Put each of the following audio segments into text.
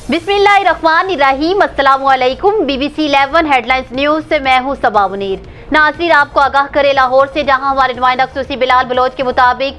बिस्मिल्लाहिर्रहमानिर्रहीम। अस्सलामुअलैकुम। BBC 11 headlines news से मैं हूं सबा मुनीर। नाज़रीन, आपको आगाह करे लाहौर से, जहां हमारे नुमाइंदा खुसूसी बिलाल बलोच के मुताबिक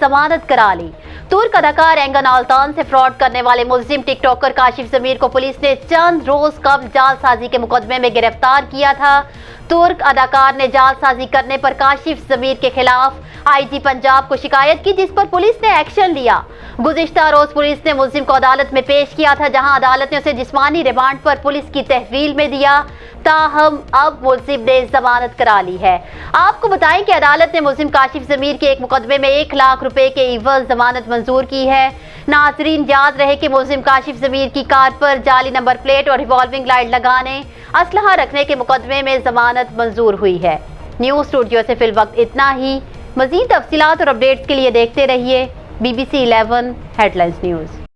जमानत करा ली। तुर्क अदाकार एंगन आल्तान से फ्रॉड करने वाले मुलजिम टिकटॉकर काशिफ ज़मीर को पुलिस ने चंद रोज कबल जालसाजी के मुकदमे में गिरफ्तार किया था। तुर्क अदाकार ने जालसाजी करने पर काशिफ ज़मीर के खिलाफ IG पंजाब को शिकायत की, जिस पर पुलिस ने एक्शन लिया। गुज़िश्ता रोज पुलिस ने मुलजिम को अदालत में पेश किया था, जहां अदालत ने उसे जिस्मानी रिमांड पर पुलिस की तहवील में दिया। ताहम अब मुलजिम ने जमानत करा ली है। आपको बताएं कि अदालत ने मुलजिम काशिफ ज़मीर के एक मुकदमे में 1 लाख रुपए के इवज़ जमानत मंजूर की है। नाजरीन, याद रहे कि मुलजिम काशिफ ज़मीर की कार पर जाली नंबर प्लेट और रिवॉल्विंग लाइट लगाने, असलहा रखने के मुकदमे में जमानत मंजूर हुई है। न्यूज़ स्टूडियो से फिलवक्त इतना ही। मज़ीद तफसीलात और अपडेट्स के लिए देखते रहिए BBC 11 हेडलाइंस न्यूज़।